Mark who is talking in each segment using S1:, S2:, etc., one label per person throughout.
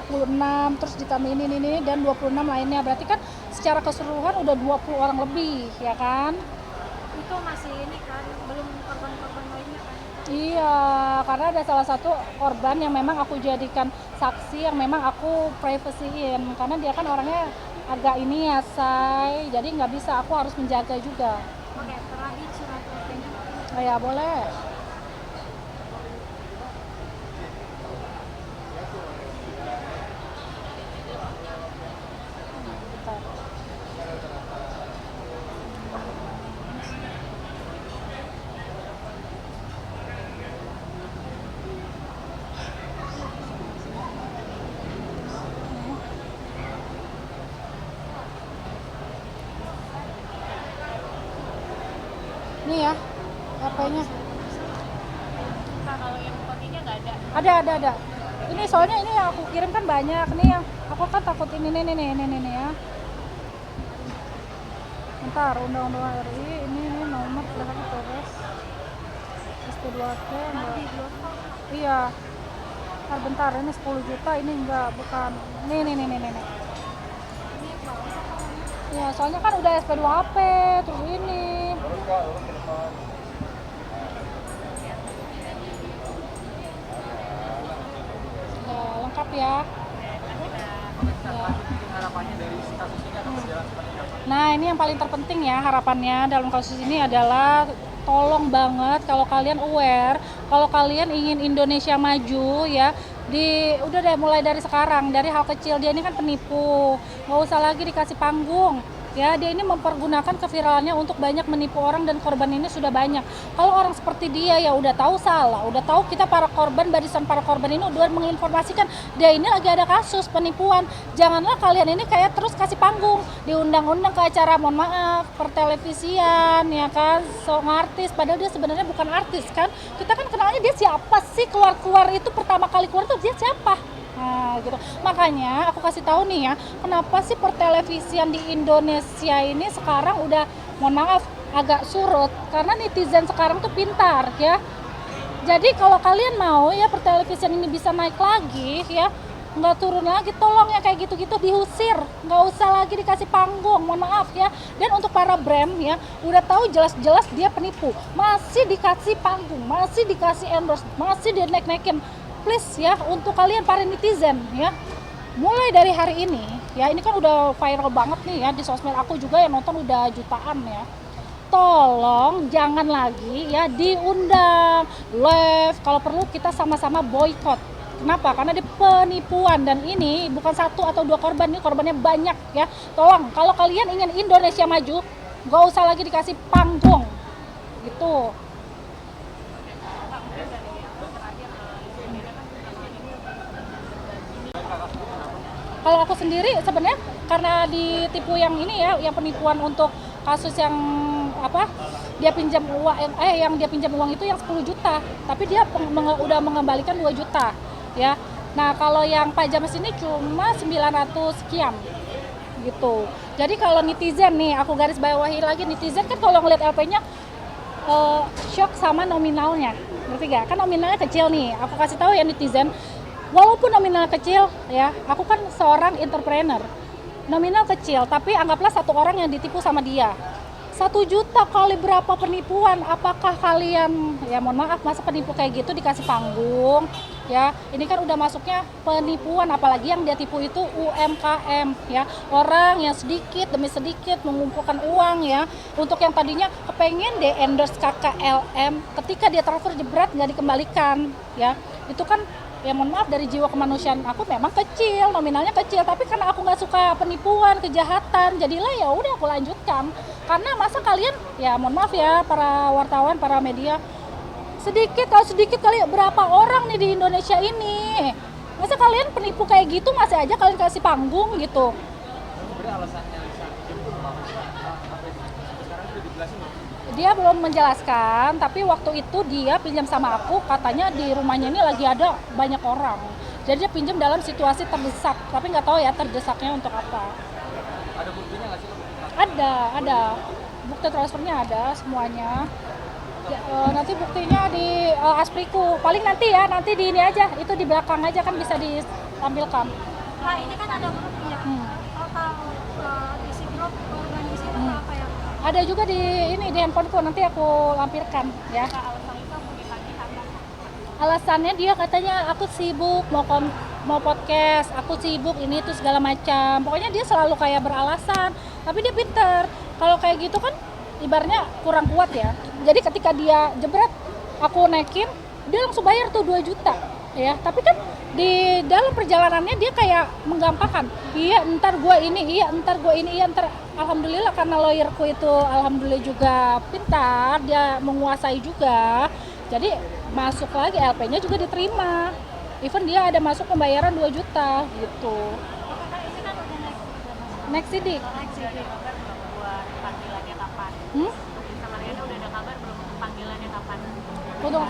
S1: 26, terus ditambah ini dan 26 lainnya. Berarti kan secara keseluruhan udah 20 orang lebih, ya kan?
S2: Itu masih ini kan, belum korban-korban lainnya kan?
S1: Iya, karena ada salah satu korban yang memang aku jadikan saksi yang memang aku privasiin karena dia kan orangnya agak ini ya, say. Jadi nggak bisa, aku harus menjaga juga.
S2: Oke, terakhir surat OP-nya.
S1: Oh ya, boleh. Bentar. Ini ya, HP-nya.
S2: Nah, kalau yang kopinya nggak ada.
S1: Ada. Ini soalnya ini yang aku kirim kan banyak nih yang aku kan takut ini nih ya. Bentar, Undang-Undang RI ini nomor silahkan terus SP2T enggak. Iya. Bentar, ini 10 juta ini enggak, bukan. Nih. Iya, soalnya kan udah SP2HP terus ini. Ya, lengkap ya. Ya.
S3: Harapannya dari kasus ini akan berjalan seperti apa?
S1: Nah, ini yang paling terpenting ya harapannya dalam kasus ini adalah tolong banget kalau kalian aware, kalau kalian ingin Indonesia maju ya, udah deh mulai dari sekarang, dari hal kecil. Dia ini kan penipu, nggak usah lagi dikasih panggung. Ya, dia ini mempergunakan keviralannya untuk banyak menipu orang dan korban ini sudah banyak. Kalau orang seperti dia ya udah tahu salah, udah tahu kita para korban, barisan para korban ini udah menginformasikan dia ini lagi ada kasus penipuan. Janganlah kalian ini kayak terus kasih panggung, diundang-undang ke acara, mohon maaf, pertelevisian ya kan, artis, padahal dia sebenarnya bukan artis kan. Kita kan kenalnya dia siapa sih, keluar itu pertama kali keluar tuh dia siapa? Nah, gitu. Makanya aku kasih tahu nih ya, kenapa sih pertelevisian di Indonesia ini sekarang udah, mohon maaf, agak surut karena netizen sekarang tuh pintar ya. Jadi kalau kalian mau ya pertelevisian ini bisa naik lagi ya, nggak turun lagi, tolong ya kayak gitu-gitu diusir, nggak usah lagi dikasih panggung, mohon maaf ya. Dan untuk para brand ya, udah tahu jelas-jelas dia penipu, masih dikasih panggung, masih dikasih endorse, masih dinaik-naikin. Please ya, untuk kalian para netizen ya, mulai dari hari ini ya, ini kan udah viral banget nih ya di sosmed aku juga, yang nonton udah jutaan ya. Tolong jangan lagi ya diundang live, kalau perlu kita sama-sama boykot. Kenapa? Karena dia penipuan dan ini bukan satu atau dua korban, ini korbannya banyak ya. Tolong kalau kalian ingin Indonesia maju, gak usah lagi dikasih panggung gitu. Kalau aku sendiri sebenarnya karena ditipu yang ini ya, yang penipuan untuk kasus yang apa? Dia pinjam uang yang dia pinjam uang itu yang 10 juta, tapi dia udah mengembalikan 2 juta ya. Nah, kalau yang Pak James ini cuma 900 sekian gitu. Jadi kalau netizen nih, aku garis bawahi lagi, netizen kan kalau ngeliat LP-nya shock sama nominalnya. Ngerti gak? Kan nominalnya kecil nih. Aku kasih tahu ya netizen, walaupun nominal kecil ya, aku kan seorang entrepreneur. Nominal kecil, tapi anggaplah satu orang yang ditipu sama dia. 1 juta kali berapa penipuan? Apakah kalian, ya mohon maaf, masa penipu kayak gitu dikasih panggung? Ya, ini kan udah masuknya penipuan, apalagi yang dia tipu itu UMKM ya. Orang yang sedikit demi sedikit mengumpulkan uang ya, untuk yang tadinya kepengen deh endorse KKLM, ketika dia transfer jebret nggak dikembalikan ya. Itu kan ya mohon maaf, dari jiwa kemanusiaan aku memang kecil, nominalnya kecil, tapi karena aku nggak suka penipuan, kejahatan, jadilah ya udah aku lanjutkan. Karena masa kalian, ya mohon maaf ya para wartawan, para media, sedikit kali berapa orang nih di Indonesia ini, masa kalian penipu kayak gitu masih aja kalian kasih panggung gitu.
S3: Sebenarnya alasannya Lisa jemput apa itu? Sekarang sudah dijelasin belum?
S1: Dia belum menjelaskan, tapi waktu itu dia pinjam sama aku, katanya di rumahnya ini lagi ada banyak orang. Jadi dia pinjam dalam situasi terdesak, tapi nggak tahu ya terdesaknya untuk apa.
S3: Ada buktinya nggak sih?
S1: Ada. Bukti transfernya ada semuanya. Ya, nanti buktinya di Aspriku. Paling nanti di ini aja, itu di belakang aja kan bisa ditampilkan.
S2: Kak, ini kan ada grup ya. Kalau tahu isi grup korban di situ apa ya?
S1: Ada juga di ini di handphoneku, nanti aku lampirkan ya. Alasannya dia katanya aku sibuk mau podcast, aku sibuk ini itu segala macam. Pokoknya dia selalu kayak beralasan, tapi dia pinter. Kalau kayak gitu kan ibaratnya kurang kuat ya. Jadi ketika dia jebret, aku naikin, dia langsung bayar tuh 2 juta ya. Tapi kan di dalam perjalanannya dia kayak menggampangkan. Iya, ntar gua ini, iya, ntar gua ini, iya, ntar. Alhamdulillah karena lawyerku itu alhamdulillah juga pintar, dia menguasai juga. Jadi masuk lagi LP-nya juga diterima. Even dia ada masuk pembayaran 2 juta gitu.
S2: Kakak ini kan udah
S1: Next sidik.
S2: naik sini.
S4: Buat panggilannya kapan? Sama Riana udah ada kabar belum panggilannya kapan?
S1: Untuk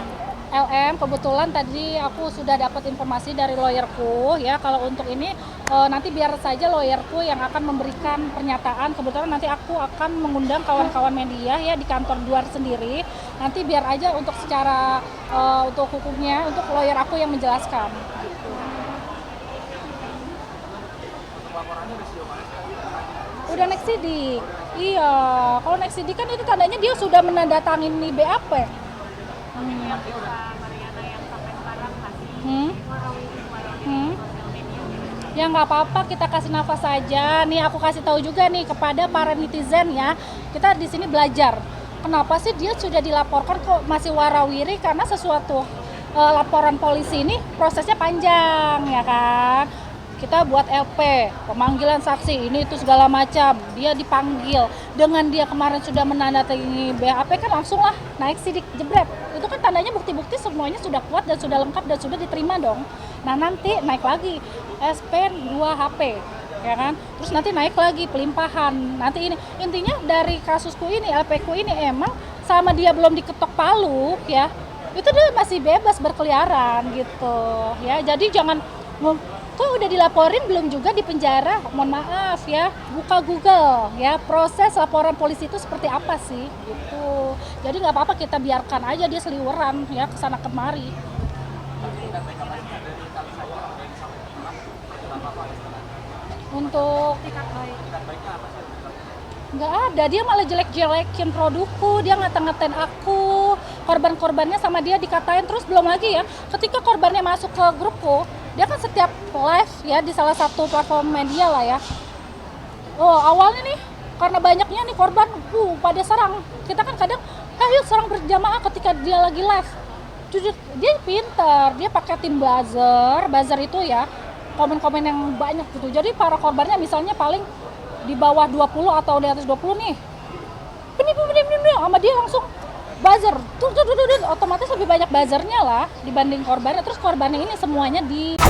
S1: LM kebetulan tadi aku sudah dapat informasi dari lawyerku ya, kalau untuk ini nanti biar saja lawyerku yang akan memberikan pernyataan. Kebetulan nanti aku akan mengundang kawan-kawan media ya di kantor luar sendiri. Nanti biar aja untuk secara untuk hukumnya untuk lawyer aku yang menjelaskan.
S3: Laporannya udah sejauh mana sih?
S1: Udah next sidik. Iya, kalau next sidik kan itu tandanya dia sudah menandatangani BAP.
S4: Yang bisa Mariana yang sampai sekarang masih
S2: Warawiri.
S4: sosial media gitu.
S1: Ya nggak apa-apa, kita kasih nafas saja. Nih aku kasih tahu juga nih kepada para netizen ya. Kita di sini belajar. Kenapa sih dia sudah dilaporkan kok masih warawiri? Karena sesuatu laporan polisi ini prosesnya panjang ya kan. Kita buat LP, pemanggilan saksi, ini itu segala macam. Dia dipanggil, dengan dia kemarin sudah menandatangani BAP kan langsung lah naik sidik jebret. Itu kan tandanya bukti-bukti semuanya sudah kuat dan sudah lengkap dan sudah diterima dong. Nah nanti naik lagi SP2HP, ya kan? Terus nanti naik lagi pelimpahan. Nanti ini intinya dari kasusku ini, LP ku ini emang sama dia belum diketok palu ya, itu dia masih bebas berkeliaran gitu ya. Jadi jangan kok udah dilaporin belum juga di penjara, mohon maaf ya, buka Google ya, proses laporan polisi itu seperti apa sih gitu. Jadi nggak apa-apa, kita biarkan aja dia seliweran ya kesana kemari. Untuk nggak ada, dia malah jelek-jelekin produkku, dia ngata-ngatain aku, korban-korbannya sama dia dikatain. Terus belum lagi ya, ketika korbannya masuk ke grupku, dia kan setiap live ya di salah satu platform media lah ya. Oh awalnya nih karena banyaknya nih korban pada serang, kita kan kadang ayo serang berjamaah ketika dia lagi live. Jujur dia pinter, dia pakai tim buzzer itu ya, komen-komen yang banyak gitu. Jadi para korbannya misalnya paling di bawah 20 atau di atas 20 nih, benih sama dia langsung buzzer tuh, otomatis lebih banyak buzzernya lah dibanding korbannya. Terus korbannya ini semuanya di